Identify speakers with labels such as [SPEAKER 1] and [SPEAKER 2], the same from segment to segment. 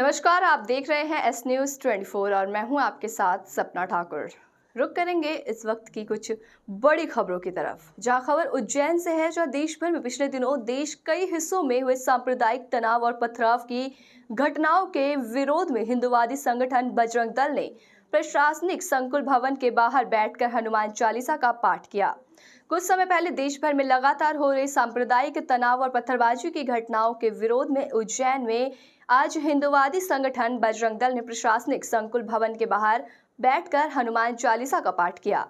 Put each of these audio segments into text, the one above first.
[SPEAKER 1] नमस्कार, आप देख रहे हैं एस न्यूज़ 24 और मैं हूं आपके साथ सपना ठाकुर। रुक करेंगे इस वक्त की कुछ बड़ी खबरों की तरफ, जहां खबर उज्जैन से है, जहां देश भर में पिछले दिनों देश कई हिस्सों में हुए सांप्रदायिक तनाव और पथराव की घटनाओं के विरोध में हिंदुवादी संगठन बजरंग दल ने प्रशासनिक संकुल भवन के बाहर बैठकर हनुमान चालीसा का पाठ किया। कुछ समय पहले देश भर में लगातार हो रही सांप्रदायिक तनाव और पत्थरबाजी की घटनाओं के विरोध में उज्जैन में आज हिंदुवादी संगठन बजरंग दल ने प्रशासनिक संकुल भवन के बाहर बैठकर हनुमान चालीसा का पाठ किया।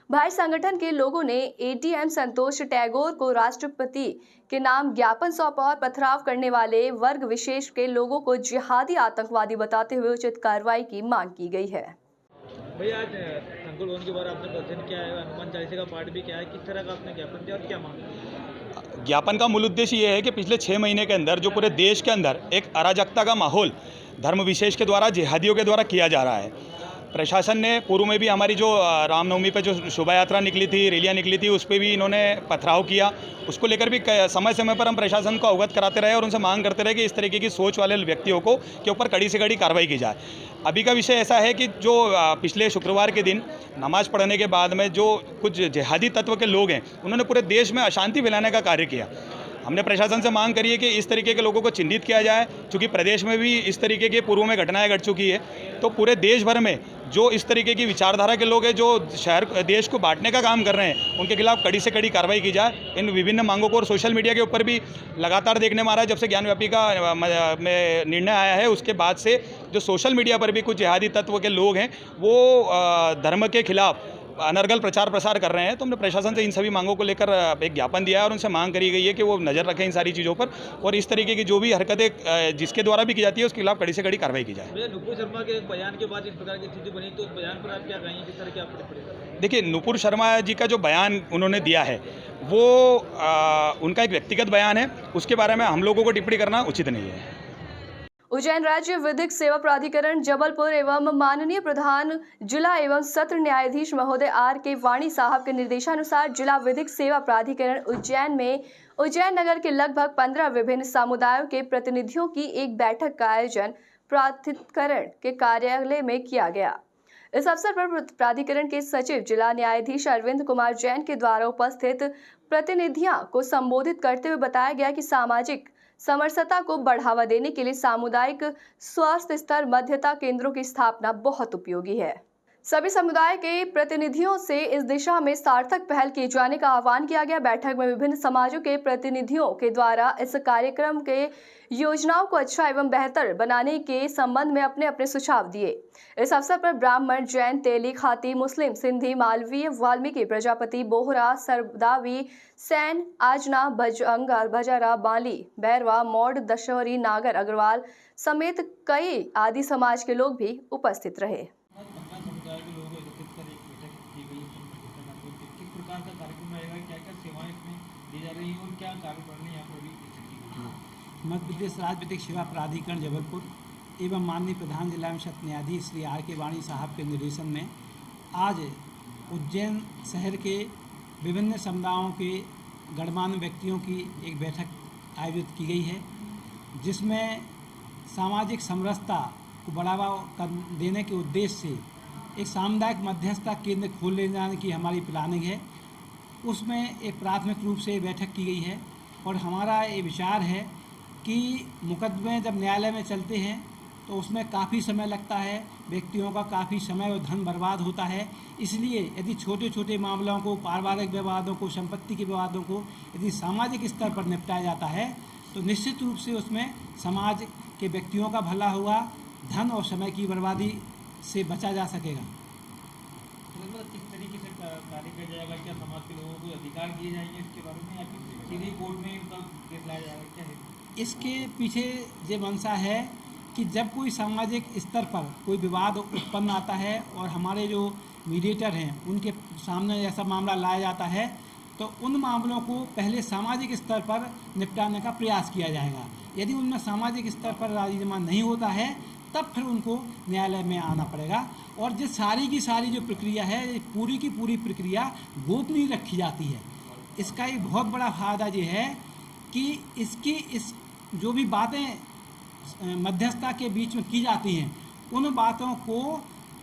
[SPEAKER 1] भाई संगठन के लोगों ने एडीएम संतोष टैगोर को राष्ट्रपति के नाम ज्ञापन सौंपा और पथराव करने वाले वर्ग विशेष के लोगों को जिहादी आतंकवादी बताते हुए उचित कार्रवाई की मांग की गई है।
[SPEAKER 2] भैया आज संकुल भवन के बारे आपने दर्शन किया है, हनुमान चालीसा का पाठ भी किया है, किस तरह का आपने ज्ञापन दिया और क्या मांग?
[SPEAKER 3] ज्ञापन का मूल उद्देश्य ये है कि पिछले 6 महीने के अंदर जो पूरे देश के अंदर एक अराजकता का माहौल धर्म विशेष के द्वारा जिहादियों के द्वारा किया जा रहा है। प्रशासन ने पूर्व में भी हमारी जो रामनवमी पे जो शोभा यात्रा निकली थी, रैलियाँ निकली थी, उस पर भी इन्होंने पथराव किया। उसको लेकर भी समय समय पर हम प्रशासन को अवगत कराते रहे और उनसे मांग करते रहे कि इस तरीके की सोच वाले व्यक्तियों को के ऊपर कड़ी से कड़ी कार्रवाई की जाए। अभी का विषय ऐसा है कि जो पिछले शुक्रवार के दिन नमाज पढ़ने के बाद में जो कुछ जिहादी तत्व के लोग हैं, उन्होंने पूरे देश में अशांति फैलाने का कार्य किया। हमने प्रशासन से मांग करी है कि इस तरीके के लोगों को चिन्हित किया जाए, क्योंकि प्रदेश में भी इस तरीके के पूर्व में घटनाएं घट चुकी है। तो पूरे देश भर में जो इस तरीके की विचारधारा के लोग हैं, जो देश को बांटने का काम कर रहे हैं, उनके खिलाफ कड़ी से कड़ी कार्रवाई की जाए। इन विभिन्न मांगों को और सोशल मीडिया के ऊपर भी लगातार देखने में आ रहा है, जब से ज्ञानव्यापी का में निर्णय आया है, उसके बाद से जो सोशल मीडिया पर भी कुछ जिहादी तत्व के लोग हैं, वो धर्म के खिलाफ अनर्गल प्रचार प्रसार कर रहे हैं। तो हमने प्रशासन से इन सभी मांगों को लेकर एक ज्ञापन दिया है और उनसे मांग करी गई है कि वो नज़र रखें इन सारी चीज़ों पर और इस तरीके की जो भी हरकतें जिसके द्वारा भी की जाती है उसके खिलाफ कड़ी से कड़ी कार्रवाई की जाए।
[SPEAKER 2] नुपुर शर्मा के बयान के बाद इस प्रकार की स्थिति बनी, तो उस बयान पर आप क्या कहेंगे, किस तरह की आप टिप्पणी?
[SPEAKER 3] देखिए, नुपुर शर्मा जी का जो बयान उन्होंने दिया है वो उनका एक व्यक्तिगत बयान है, उसके बारे में हम लोगों को टिप्पणी करना उचित नहीं है।
[SPEAKER 1] उज्जैन राज्य विधिक सेवा प्राधिकरण जबलपुर एवं माननीय प्रधान जिला एवं सत्र न्यायाधीश महोदय R.K. वाणी साहब के निर्देशानुसार जिला विधिक सेवा प्राधिकरण उज्जैन में उज्जैन नगर के लगभग 15 विभिन्न समुदायों के प्रतिनिधियों की एक बैठक का आयोजन प्राधिकरण के कार्यालय में किया गया। इस अवसर पर प्राधिकरण के सचिव जिला न्यायाधीश अरविंद कुमार जैन के द्वारा उपस्थित प्रतिनिधियों को संबोधित करते हुए बताया गया कि सामाजिक समरसता को बढ़ावा देने के लिए सामुदायिक स्वास्थ्य स्तर मध्यता केंद्रों की स्थापना बहुत उपयोगी है। सभी समुदाय के प्रतिनिधियों से इस दिशा में सार्थक पहल किए जाने का आह्वान किया गया। बैठक में विभिन्न समाजों के प्रतिनिधियों के द्वारा इस कार्यक्रम के योजनाओं को अच्छा एवं बेहतर बनाने के संबंध में अपने अपने सुझाव दिए। इस अवसर पर ब्राह्मण, जैन, तेली, खाती, मुस्लिम, सिंधी, मालवीय, वाल्मीकि, प्रजापति, बोहरा, सरदावी, सैन, आजना, बजंग, बजारा, बाली, बैरवा, मौड़, दशहरी, नागर, अग्रवाल समेत कई आदि समाज के लोग भी उपस्थित रहे।
[SPEAKER 4] मध्य प्रदेश राज्य विधिक सेवा प्राधिकरण जबलपुर एवं माननीय प्रधान जिला एवं सत्र न्यायाधीश श्री R.K. वाणी साहब के निर्देशन में आज उज्जैन शहर के विभिन्न समुदायों के गणमान्य व्यक्तियों की एक बैठक आयोजित की गई है, जिसमें सामाजिक समरसता को बढ़ावा देने के उद्देश्य से एक सामुदायिक मध्यस्थता केंद्र खोल ले जाने की हमारी प्लानिंग है। उसमें एक प्राथमिक रूप से बैठक की गई है और हमारा ये विचार है कि मुकदमे जब न्यायालय में चलते हैं तो उसमें काफ़ी समय लगता है, व्यक्तियों का काफ़ी समय और धन बर्बाद होता है। इसलिए यदि छोटे छोटे मामलों को, पारिवारिक विवादों को, संपत्ति के विवादों को यदि सामाजिक स्तर पर निपटाया जाता है तो निश्चित रूप से उसमें समाज के व्यक्तियों का भला होगा, धन और समय की बर्बादी से बचा जा सकेगा।
[SPEAKER 2] किस तरीके से कार्य किया जाएगा? क्या समाज के लोगों को अधिकार दिए जाएंगे इसके बारे में, या सीधे कोर्ट में केस लाया जाएगा, क्या है
[SPEAKER 4] इसके पीछे ये मंशा है कि जब कोई सामाजिक स्तर पर कोई विवाद उत्पन्न आता है और हमारे जो मीडिएटर हैं उनके सामने ऐसा मामला लाया जाता है तो उन मामलों को पहले सामाजिक स्तर पर निपटाने का प्रयास किया जाएगा। यदि उनमें सामाजिक स्तर पर राजीनामा नहीं होता है तब फिर उनको न्यायालय में आना पड़ेगा। और जो सारी की सारी जो प्रक्रिया है, पूरी की पूरी प्रक्रिया गोपनीय रखी जाती है। इसका एक बहुत बड़ा फायदा ये है कि इस जो भी बातें मध्यस्थता के बीच में की जाती हैं, उन बातों को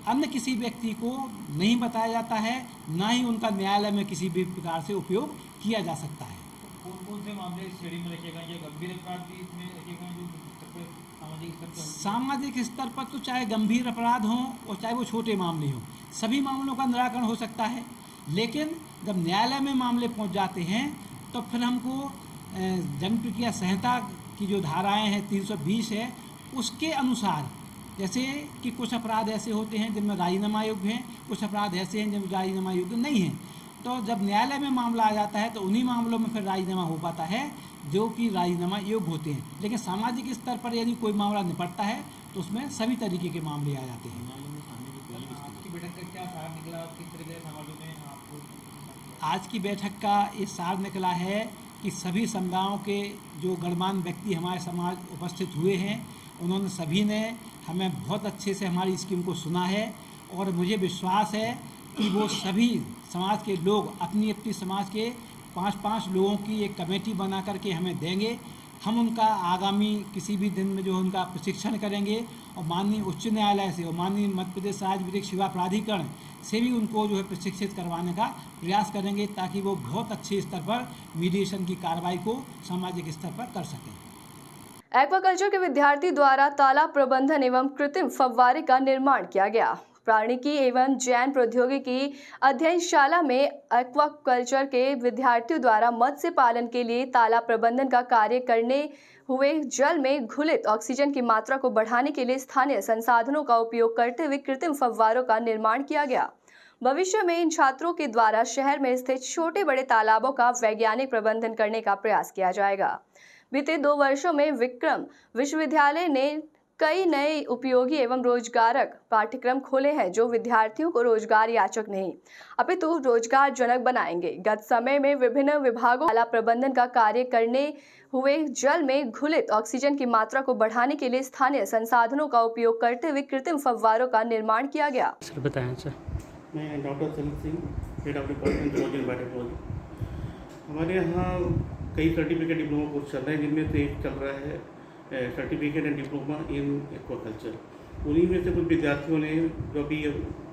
[SPEAKER 4] अन्य किसी व्यक्ति को नहीं बताया जाता है, ना ही उनका न्यायालय में किसी भी प्रकार से उपयोग किया जा सकता है।
[SPEAKER 2] कौन कौन से मामले इस श्रेणी में रखे गए या गंभीर अपराध भी इसमें रखे गए जो सामाजिक स्तर पर?
[SPEAKER 4] सामाजिक स्तर पर तो चाहे गंभीर अपराध हों और चाहे वो छोटे मामले हों, सभी मामलों का निराकरण हो सकता है। लेकिन जब न्यायालय में मामले पहुंच जाते हैं तो फिर हमको जन प्रक्रिया संहिता की जो धाराएं हैं 320 है, उसके अनुसार, जैसे कि कुछ अपराध ऐसे होते हैं जिनमें राजीनामा योग्य हैं, कुछ अपराध ऐसे हैं जिनमें राजीनामा योग्य नहीं हैं, तो जब न्यायालय में मामला आ जाता है तो उन्हीं मामलों में फिर राजीनामा हो पाता है जो कि राजीनामा योग्य होते हैं। लेकिन सामाजिक स्तर पर यदि कोई मामला निपटता है तो उसमें सभी तरीके के मामले आ जाते हैं।
[SPEAKER 2] आपकी बैठक का क्या सार निकला, किस तरह के समाजों में आपको?
[SPEAKER 4] आज की बैठक का ये सार निकला है कि सभी समुदायों के जो गणमान्य व्यक्ति हमारे समाज उपस्थित हुए हैं, उन्होंने सभी ने हमें बहुत अच्छे से हमारी स्कीम को सुना है और मुझे विश्वास है कि वो सभी समाज के लोग अपनी अपनी समाज के 5-5 लोगों की एक कमेटी बना करके हमें देंगे। हम उनका आगामी किसी भी दिन में जो उनका प्रशिक्षण करेंगे और माननीय उच्च न्यायालय से और माननीय मध्य प्रदेश राज्य विधिक सेवा प्राधिकरण से भी उनको जो है प्रशिक्षित करवाने का प्रयास करेंगे, ताकि वो बहुत अच्छे स्तर पर मीडिएशन की कार्रवाई को सामाजिक स्तर पर कर सकें।
[SPEAKER 1] एक्वाकल्चर के विद्यार्थी द्वारा तालाब प्रबंधन एवं कृत्रिम फव्वारे का निर्माण किया गया। प्राणिकी एवं जैन प्रौद्योगिकी अध्ययनशाला में एक्वाकल्चर के विद्यार्थियों द्वारा मत्स्य पालन के लिए तालाब प्रबंधन का कार्य करने हुए जल में घुलित ऑक्सीजन की मात्रा को बढ़ाने के लिए स्थानीय संसाधनों का उपयोग करते हुए कृत्रिम फव्वारों का निर्माण किया गया। भविष्य में इन छात्रों के द्वारा शहर में स्थित छोटे बड़े तालाबों का वैज्ञानिक प्रबंधन करने का प्रयास किया जाएगा। बीते 2 वर्षों में विक्रम विश्वविद्यालय ने कई नए उपयोगी एवं रोजगारक पाठ्यक्रम खोले हैं जो विद्यार्थियों को रोजगार याचक नहीं अपितु रोजगार जनक बनाएंगे। गत समय में विभिन्न विभागों तालाब प्रबंधन का कार्य करने हुए जल में घुलित ऑक्सीजन की मात्रा को बढ़ाने के लिए स्थानीय संसाधनों का उपयोग करते हुए कृत्रिम फव्वारों का निर्माण किया गया।
[SPEAKER 5] सर बताएं सर।
[SPEAKER 6] मैं doctor Salil Singh, head of department zoology and biotechnology. हमारे यहाँ कई सर्टिफिकेट डिप्लोमा कोर्स चल रहे हैं, जिनमें से एक चल रहा है certificate and diploma in aquaculture. उन्हीं में से कुछ विद्यार्थियों ने जो अभी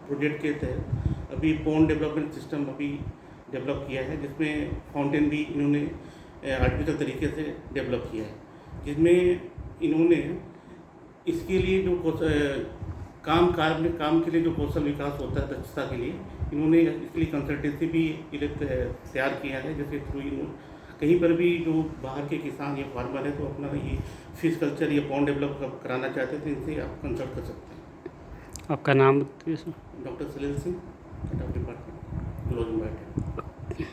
[SPEAKER 6] प्रोजेक्ट के तहत अभी पॉन्ड डेवलपमेंट सिस्टम अभी डेवलप किया है, जिसमें फाउंटेन भी इन्होंने आर्टिफिशियल तरीके से डेवलप किया है, जिसमें इन्होंने इसके लिए जो काम के लिए जो कौशल विकास होता है दक्षता के लिए, इन्होंने इसके लिए कंसल्टेंसी भी तैयार किया है, जिसके थ्रू कहीं पर भी जो बाहर के किसान या फार्मर है तो अपना ये फिश कल्चर या पॉन्ड डेवलप कराना चाहते हैं तो इनसे आप कंसल्ट कर सकते हैं।
[SPEAKER 5] आपका नाम?
[SPEAKER 6] Doctor Salil Singh, head of department zoology and biotechnology.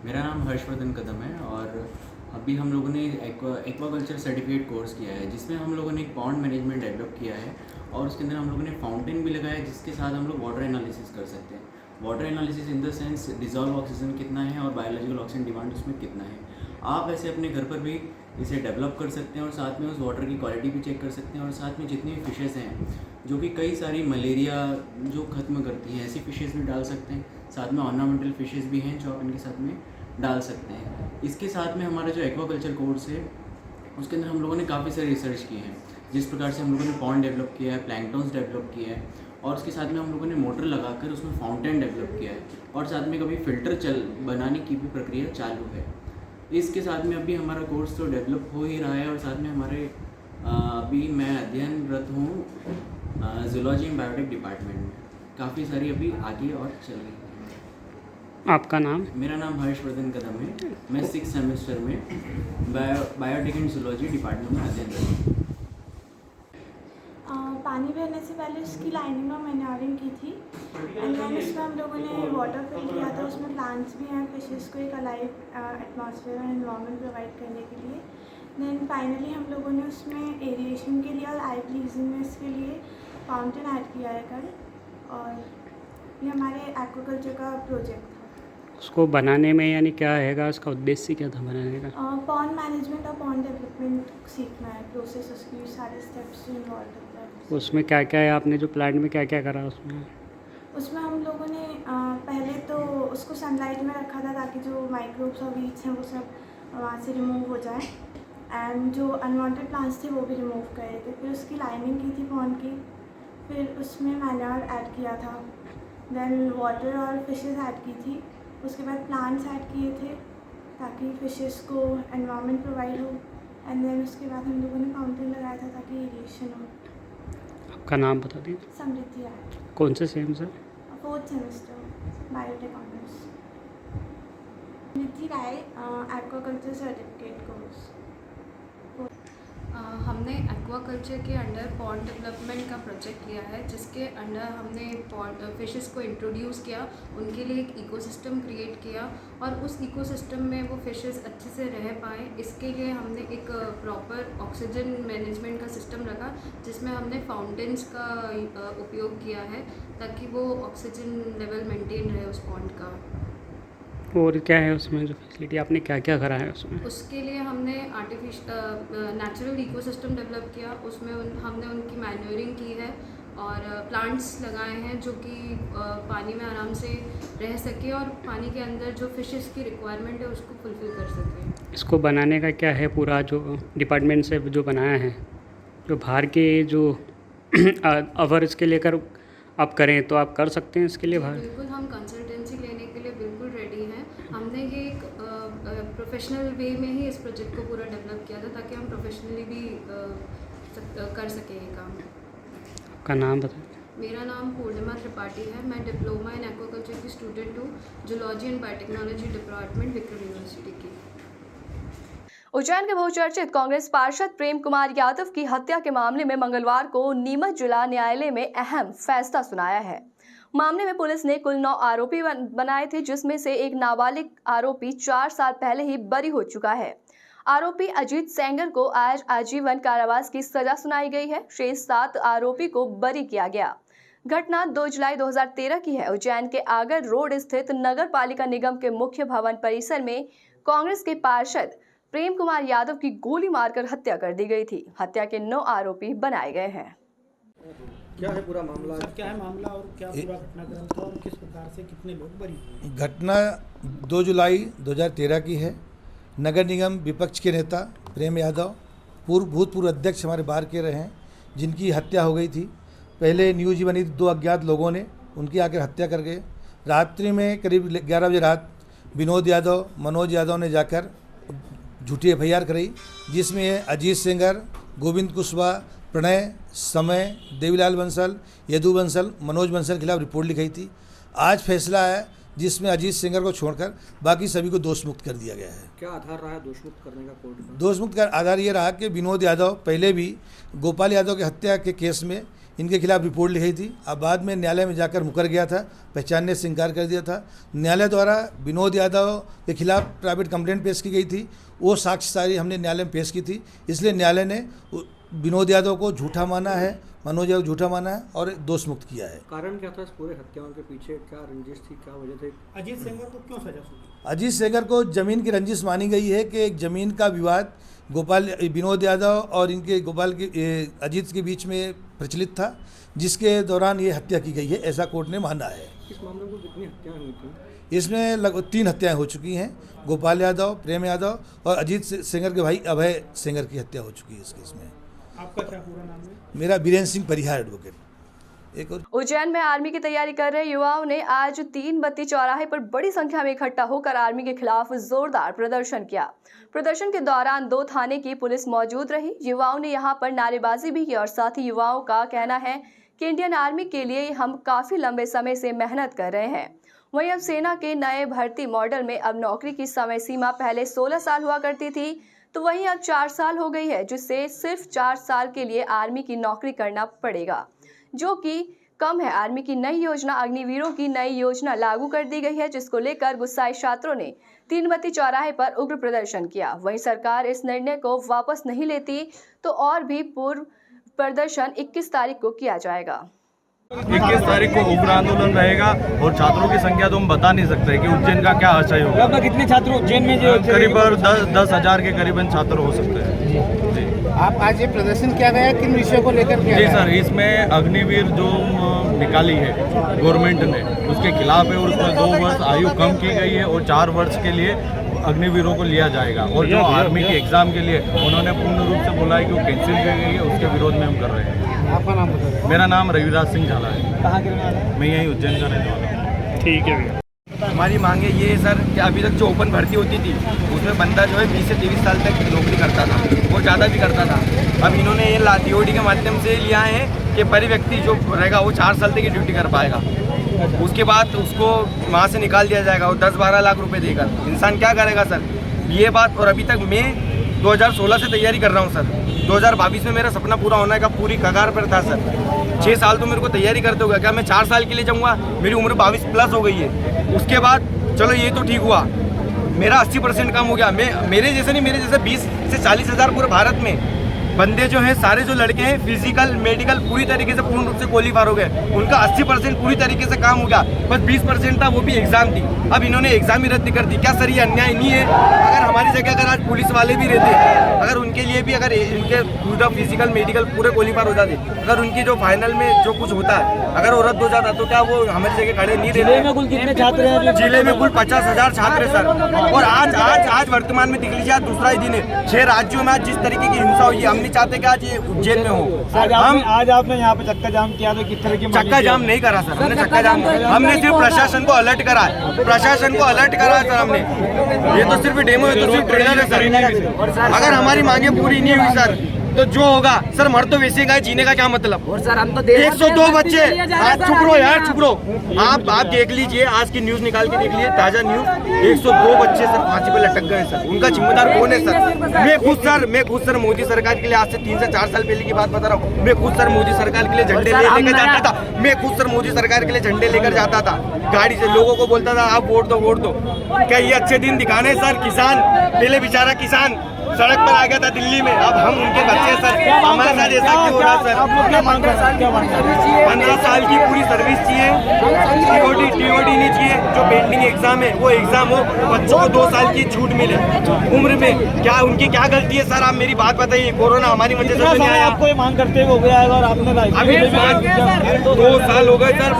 [SPEAKER 7] मेरा नाम हर्षवर्धन कदम है और अभी हम लोगों ने एक्वाकल्चर सर्टिफिकेट कोर्स किया है, जिसमें हम लोगों ने एक पॉन्ड मैनेजमेंट डेवलप किया है और उसके अंदर हम लोगों ने फाउंटेन भी लगाया है, जिसके साथ हम लोग वाटर एनालिसिस कर सकते हैं। Water analysis in the sense dissolve oxygen कितना है और बायोलॉजिकल ऑक्सीजन डिमांड उसमें कितना है। आप ऐसे अपने घर पर भी इसे डेवलप कर सकते हैं और साथ में उस वाटर की क्वालिटी भी चेक कर सकते हैं और साथ में जितनी भी फिशेज़ हैं जो कि कई सारी मलेरिया जो ख़त्म करती हैं, ऐसी फिशेज़ भी डाल सकते हैं। साथ में ऑर्नामेंटल फिशेज़ भी हैं जो आप इनके साथ में डाल सकते हैं। इसके साथ में हमारा जो एक्वाकल्चर कोर्स है उसके अंदर हम लोगों ने काफ़ी सारी रिसर्च की है, जिस प्रकार से हम लोगों ने पॉन्ड डेवलप किया है, प्लैंकटन्स डेवलप किया है और उसके साथ में हम लोगों ने मोटर लगाकर उसमें फाउंटेन डेवलप किया है और साथ में कभी फ़िल्टर बनाने की भी प्रक्रिया चालू है। इसके साथ में अभी हमारा कोर्स तो डेवलप हो ही रहा है और साथ में हमारे अभी मैं अध्ययनरत हूँ जूलॉजी एंड बायोटेक डिपार्टमेंट में। काफ़ी सारी अभी आगे और चल रही है।
[SPEAKER 5] आपका नाम?
[SPEAKER 7] मेरा नाम हर्षवर्धन कदम है। मैं 6th सेमेस्टर में बायोटेक एंड जूलॉजी डिपार्टमेंट में अध्ययनरत हूँ।
[SPEAKER 8] पानी भरने से पहले उसकी लाइनिंग में मैन्योरिंग की थी एंड देन उसमें हम लोगों ने वाटर फिल किया था। उसमें प्लांट्स भी हैं, फिशेस को एक अलाइव एटमॉस्फेयर और एनवायरनमेंट प्रोवाइड करने के लिए। देन फाइनली हम लोगों ने उसमें एरिएशन के लिए और आई प्लीजिंगनेस के लिए फाउंटेन ऐड किया है कल, और ये हमारे एक्वाकल्चर का प्रोजेक्ट था।
[SPEAKER 5] उसको बनाने में यानी क्या है, उसका उद्देश्य क्या था बनाने का?
[SPEAKER 8] पॉन्ड मैनेजमेंट और पॉन्ड डेवलपमेंट सीखना है, प्रोसेस उसकी सारे स्टेप्स इन्वॉल्व होता है।
[SPEAKER 5] उसमें क्या क्या है, आपने जो प्लांट में क्या क्या करा उसमें
[SPEAKER 8] हम लोगों ने पहले तो उसको सनलाइट में रखा था ताकि जो माइक्रोब्स और वीड्स हैं वो सब वहाँ से रिमूव हो जाए। एंड जो अनवांटेड प्लांट्स थे वो भी रिमूव करे थे। फिर उसकी लाइनिंग की थी पॉन्ड की, फिर उसमें मैन्योर ऐड किया था, देन वाटर और फिशेस ऐड की थी, उसके बाद प्लांट्स ऐड किए थे ताकि फिशेस को एनवायरनमेंट प्रोवाइड हो, एंड देन उसके बाद हम लोगों ने फाउंटेन लगाया था ताकि इरिगेशन हो।
[SPEAKER 5] आपका नाम बता दीजिए।
[SPEAKER 8] समृद्धि राय,
[SPEAKER 5] कौन से sem sir?
[SPEAKER 8] 4th semester biotech honours. Samriddhi Rai, aquaculture certificate course.
[SPEAKER 9] हमने एक्वाकल्चर के अंडर पॉन्ड डेवलपमेंट का प्रोजेक्ट लिया है, जिसके अंडर हमने पॉन्ड फिशेस को इंट्रोड्यूस किया, उनके लिए एक इकोसिस्टम क्रिएट किया और उस इकोसिस्टम में वो फिशेस अच्छे से रह पाएँ, इसके लिए हमने एक प्रॉपर ऑक्सीजन मैनेजमेंट का सिस्टम रखा, जिसमें हमने फाउंटेन्स का उपयोग किया है ताकि वो ऑक्सीजन लेवल मेंटेन रहे उस पॉन्ड का।
[SPEAKER 5] और क्या है उसमें जो फैसिलिटी आपने क्या क्या करा है उसमें?
[SPEAKER 9] उसके लिए हमने नेचुरल इकोसिस्टम डेवलप किया, उसमें हमने उनकी मैन्योरिंग की है और प्लांट्स लगाए हैं जो कि पानी में आराम से रह सके और पानी के अंदर जो फिशेस की रिक्वायरमेंट है उसको फुलफ़िल कर सके।
[SPEAKER 5] इसको बनाने का क्या है पूरा जो डिपार्टमेंट से जो बनाया है, जो बाहर के जो अवर इसके लेकर आप करें तो आप कर सकते हैं इसके लिए बाहर?
[SPEAKER 9] बिल्कुल, हम कंसल्टेंसी लेने के लिए बिल्कुल रेडी हैं। हमने ये एक प्रोफेशनल वे में ही इस प्रोजेक्ट को पूरा डेवलप किया था ताकि हम प्रोफेशनली भी कर सकें ये काम।
[SPEAKER 5] आपका नाम बताइए।
[SPEAKER 9] मेरा नाम पूर्णिमा त्रिपाठी है, मैं डिप्लोमा इन एक्वाकल्चर की स्टूडेंट हूँ, zoology and biotechnology department, Vikram university की।
[SPEAKER 1] उज्जैन के बहुचर्चित कांग्रेस पार्षद प्रेम कुमार यादव की हत्या के मामले में मंगलवार को नीमच जिला न्यायालय में अहम फैसला सुनाया है। मामले में पुलिस ने कुल 9 आरोपी बनाए थे, जिसमें से एक नाबालिग आरोपी 4 साल पहले ही बरी हो चुका है। आरोपी अजीत सेंगर को आज आजीवन कारावास की सजा सुनाई गई है। शेष 7 आरोपी को बरी किया गया। घटना 2 जुलाई 2013 की है। उज्जैन के आगर रोड स्थित नगर पालिका निगम के मुख्य भवन परिसर में कांग्रेस के पार्षद प्रेम कुमार यादव की गोली मारकर हत्या कर दी गई थी। हत्या के 9 आरोपी बनाए गए हैं।
[SPEAKER 10] क्या है पूरा मामला?
[SPEAKER 4] क्या है मामला और क्या पूरा घटनाक्रम था और किस प्रकार से कितने लोग बरी हुए?
[SPEAKER 10] घटना 2 जुलाई 2013 की है। नगर निगम विपक्ष के नेता प्रेम यादव भूतपूर्व अध्यक्ष हमारे बार के रहे हैं, जिनकी हत्या हो गई थी। पहले न्यूज बनी 2 अज्ञात लोगों ने उनकी आकर हत्या कर गए। रात्रि में करीब 11 बजे रात विनोद यादव, मनोज यादव ने जाकर झूठी FIR कराई, जिसमें अजीत सेंगर, गोविंद कुशवाहा, प्रणय, समय, देवीलाल बंसल, यदु बंसल, मनोज बंसल के खिलाफ रिपोर्ट लिखाई थी। आज फैसला आया जिसमें अजीत सेंगर को छोड़कर बाकी सभी को दोषमुक्त कर दिया गया है।
[SPEAKER 11] क्या आधार रहा है दोषमुक्त करने का कोर्ट का?
[SPEAKER 10] दोषमुक्त का आधार ये रहा कि विनोद यादव पहले भी गोपाल यादव की हत्या के केस में इनके खिलाफ रिपोर्ट लिखाई थी। अब बाद में न्यायालय में जाकर मुकर गया था, पहचानने से इनकार कर दिया था। न्यायालय द्वारा विनोद यादव के खिलाफ प्राइवेट कंप्लेंट पेश की गई थी, वो साक्ष्य सारी हमने न्यायालय में पेश की थी। इसलिए न्यायालय ने विनोद यादव को झूठा माना है, मनोज यादव झूठा माना है और दोष मुक्त किया है।
[SPEAKER 11] कारण क्या था इस पूरे हत्याओं के पीछे? क्या रंजिश थी, क्या वजह थी?
[SPEAKER 4] अजीत सेंगर को क्यों सजा सुनी?
[SPEAKER 10] अजीत सेंगर को जमीन की रंजिश मानी गई है कि एक जमीन का विवाद विनोद यादव और इनके अजीत के बीच में प्रचलित था, जिसके दौरान ये हत्या की गई है, ऐसा कोर्ट ने माना है।
[SPEAKER 11] इस मामले में कितनी हत्याएं हुई थी?
[SPEAKER 10] इसमें लगभग 3 हत्याएं हो चुकी हैं। गोपाल यादव, प्रेम यादव और अजीत सेंगर के भाई अभय सेंगर की हत्या हो चुकी है इस केस में।
[SPEAKER 4] आपका क्या पूरा नाम है?
[SPEAKER 10] मेरा बीरेन्द्र सिंह परिहार एडवोकेट। एक और
[SPEAKER 1] उज्जैन में आर्मी की तैयारी कर रहे युवाओं ने आज 3 बत्ती चौराहे पर बड़ी संख्या में इकट्ठा होकर आर्मी के खिलाफ जोरदार प्रदर्शन किया। प्रदर्शन के दौरान 2 थाने की पुलिस मौजूद रही। युवाओं ने यहां पर नारेबाजी भी की और साथ ही युवाओं का कहना है कि इंडियन आर्मी के लिए हम काफी लंबे समय से मेहनत कर रहे हैं। वहीं अब सेना के नए भर्ती मॉडल में अब नौकरी की समय सीमा पहले 16 साल हुआ करती थी, तो वहीं अब 4 साल हो गई है, जिससे सिर्फ 4 साल के लिए आर्मी की नौकरी करना पड़ेगा, जो कि कम है। आर्मी की नई योजना अग्निवीरों की नई योजना लागू कर दी गई है, जिसको लेकर गुस्साए छात्रों ने 3 बत्ती चौराहे पर उग्र प्रदर्शन किया। वहीं सरकार इस निर्णय को वापस नहीं लेती तो और भी पूर्व प्रदर्शन 21 तारीख को किया जाएगा।
[SPEAKER 12] 21 तारीख को उग्र आंदोलन रहेगा और छात्रों की संख्या तो हम बता नहीं सकते कि उज्जैन का क्या आशय होगा।
[SPEAKER 2] लगभग कितने छात्र उज्जैन में जो
[SPEAKER 12] करीब 10,000 के करीबन छात्र हो सकते हैं। जी,
[SPEAKER 11] आप आज ये प्रदर्शन किया गया किन विषयों को लेकर किया
[SPEAKER 12] जी सर, इसमें अग्निवीर जो निकाली है गवर्नमेंट ने उसके खिलाफ है और उसमें 2 वर्ष आयु कम की गई है और 4 वर्ष के लिए अग्निवीरों को लिया जाएगा। और जो आर्मी के एग्ज़ाम के लिए उन्होंने पूर्ण रूप से बोला है कि वो कैंसिल की गई है, उसके विरोध में हम कर रहे हैं।
[SPEAKER 11] आपका नाम बताइए।
[SPEAKER 12] मेरा नाम रविराज सिंह झाला है।
[SPEAKER 11] कहाँ के रहने वाले हैं?
[SPEAKER 12] मैं यहीं उज्जैन का रहने वाला हूँ।
[SPEAKER 5] ठीक है भैया।
[SPEAKER 13] हमारी मांगे ये है सर कि अभी तक जो ओपन भर्ती होती थी उसमें बंदा जो है 20 से 23 साल तक नौकरी करता था, वो ज़्यादा भी करता था। अब इन्होंने ये TOD के माध्यम से लिया है कि परि व्यक्ति जो रहेगा वो 4 साल तक की ड्यूटी कर पाएगा, उसके बाद उसको वहाँ से निकाल दिया जाएगा और 10-12 लाख रुपए देकर। इंसान क्या करेगा सर, ये बात। और अभी तक मैं 2016 से तैयारी कर रहा हूँ सर। 2022 में मेरा सपना पूरा होने का पूरी कगार पर था सर। 6 साल तो मेरे को तैयारी करते हो गया। क्या मैं 4 साल के लिए जाऊँगा? मेरी उम्र 22 प्लस हो गई है। उसके बाद चलो ये तो ठीक हुआ, मेरा 80% काम हो गया। मेरे जैसे 20 से 40 हज़ार पूरे भारत में बंदे जो हैं, सारे जो लड़के हैं फिजिकल मेडिकल पूरी तरीके से पूर्ण रूप से क्वालीफाई हो गए। उनका 80% पूरी तरीके से काम हो गया, बस 20% था, वो भी एग्ज़ाम थी। अब इन्होंने एग्ज़ाम ही रद्द कर दी। क्या सर ये अन्याय नहीं है? अगर हमारी जगह अगर आज पुलिस वाले भी रहते, अगर उनके लिए भी अगर इनके पूरा फिजिकल मेडिकल पूरे क्वालीफाई हो जाते, अगर उनकी जो फाइनल में जो कुछ होता है अगर वो रद्द हो जाता तो क्या वो हमारी जगह खड़े नहीं रहते?
[SPEAKER 11] जिले में कुल कितने छात्र हैं?
[SPEAKER 13] जिले में कुल 50,000 छात्र है सर। और आज वर्तमान में देख लीजिए, आज दूसरा ही दिन है। 6 राज्यों में आज जिस तरीके की हिंसा हुई है, हम नहीं चाहते कि आज ये उज्जैन में हो।
[SPEAKER 11] आज आपने यहाँ पे चक्का जाम किया तो किस तरह की?
[SPEAKER 13] चक्का जाम नहीं करा सर, हमने चक्का जाम, हमने सिर्फ प्रशासन को अलर्ट करा है। प्रशासन को अलर्ट करा है सर हमने। ये तो सिर्फ डेमो है, तो सिर्फ ट्रेलर है सर। अगर हमारी मांगे पूरी नहीं हुई सर तो जो होगा सर, मर तो वैसे गए, जीने का क्या मतलब? और सर हम तो 102 बच्चे, आज चुप रहो यार, चुप रहो। आप देख लीजिए, आज की न्यूज निकाल के देख लीजिए, ताजा न्यूज। 102 बच्चे सर फांसी पे लटक गए सर। उनका जिम्मेदार कौन है सर? मैं खुद सर मोदी सरकार के लिए आज से 3 से 4 साल पहले की बात बता रहा हूँ। मैं खुद सर मोदी सरकार के लिए झंडे लेकर जाता था। मैं खुद सर मोदी सरकार के लिए झंडे लेकर जाता था गाड़ी से, लोगों को बोलता था आप वोट दो, वोट दो। क्या ये अच्छे दिन दिखाने सर? किसान पहले बेचारा किसान सड़क पर आ गया था दिल्ली में, अब हम उनके बच्चे सर, हमारे साथ ऐसा क्यों हो रहा सर? 15 साल की पूरी सर्विस चाहिए, TOD नहीं चाहिए। जो पेंडिंग एग्जाम है वो एग्जाम हो, बच्चों को 2 साल की छूट मिले उम्र में। क्या उनकी क्या गलती है सर? आप मेरी बात बताइए। कोरोना हमारी वजह से नहीं आया,
[SPEAKER 11] आपको ये मांग करते हुए हो गया है और आपने
[SPEAKER 13] अभी 2 साल हो गए सर।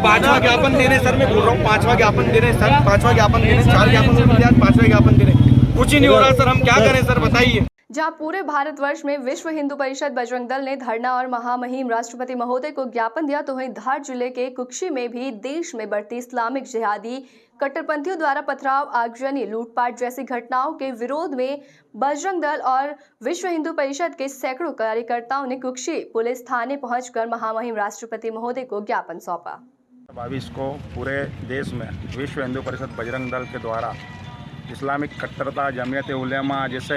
[SPEAKER 13] पांचवा ज्ञापन दे रहे सर। मैं बोल रहा हूँ 5वां ज्ञापन दे रहे सर, 5वां ज्ञापन दे रहे, 4 ज्ञापन, 5वां ज्ञापन दे रहे, कुछ ही नहीं हो रहा सर। हम क्या करें सर, बताइए।
[SPEAKER 1] जहां पूरे भारतवर्ष में विश्व हिंदू परिषद बजरंग दल ने धरना और महामहिम राष्ट्रपति महोदय को ज्ञापन दिया, तो वहीं धार जिले के कुक्षी में भी देश में बढ़ती इस्लामिक जिहादी कट्टरपंथियों द्वारा पथराव, आगजनी, लूटपाट जैसी घटनाओं के विरोध में बजरंग दल और विश्व हिंदू परिषद के सैकड़ों कार्यकर्ताओं ने कुक्षी पुलिस थाने पहुंचकर महामहिम राष्ट्रपति महोदय को ज्ञापन सौंपा।
[SPEAKER 14] 22 को पूरे देश में विश्व हिंदू परिषद बजरंग दल के द्वारा इस्लामिक कट्टरता, जमीयत उलेमा जैसे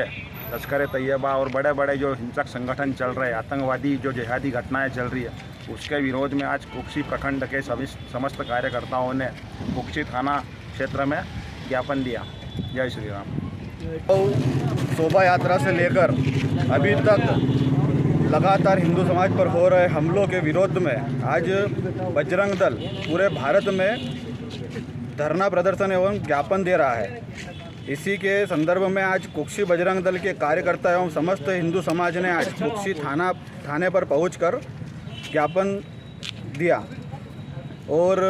[SPEAKER 14] लश्कर तैयबा और बड़े बड़े जो हिंसक संगठन चल रहे हैं, आतंकवादी जो जिहादी घटनाएं चल रही है, उसके विरोध में आज कुक्षी प्रखंड के सभी समस्त कार्यकर्ताओं ने कुक्षी थाना क्षेत्र में ज्ञापन दिया। जय श्री राम।
[SPEAKER 12] शोभा यात्रा से लेकर अभी तक लगातार हिंदू समाज पर हो रहे हमलों के विरोध में आज बजरंग दल पूरे भारत में धरना प्रदर्शन एवं ज्ञापन दे रहा है। इसी के संदर्भ में आज कुक्षी बजरंग दल के कार्यकर्ता एवं समस्त हिंदू समाज ने आज कुक्षी थाने पर पहुंचकर ज्ञापन दिया। और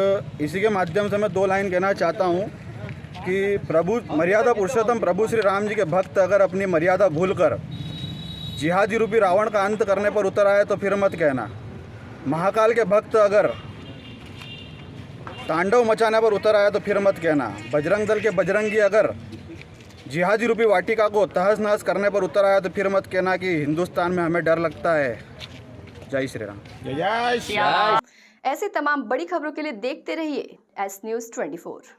[SPEAKER 12] इसी के माध्यम से मैं 2 लाइन कहना चाहता हूं कि प्रभु मर्यादा पुरुषोत्तम प्रभु श्री राम जी के भक्त अगर अपनी मर्यादा भूलकर जिहादी रूपी रावण का अंत करने पर उतर आए तो फिर मत कहना। महाकाल के भक्त अगर तांडव मचाने पर उतर आया तो फिर मत कहना। बजरंग दल के बजरंगी अगर जिहादी रूपी वाटिका को तहस नहस करने पर उतर आया तो फिर मत कहना कि हिंदुस्तान में हमें डर लगता है। जय श्री राम।
[SPEAKER 1] जय श्री राम। ऐसी तमाम बड़ी खबरों के लिए देखते रहिए एस न्यूज़ 24।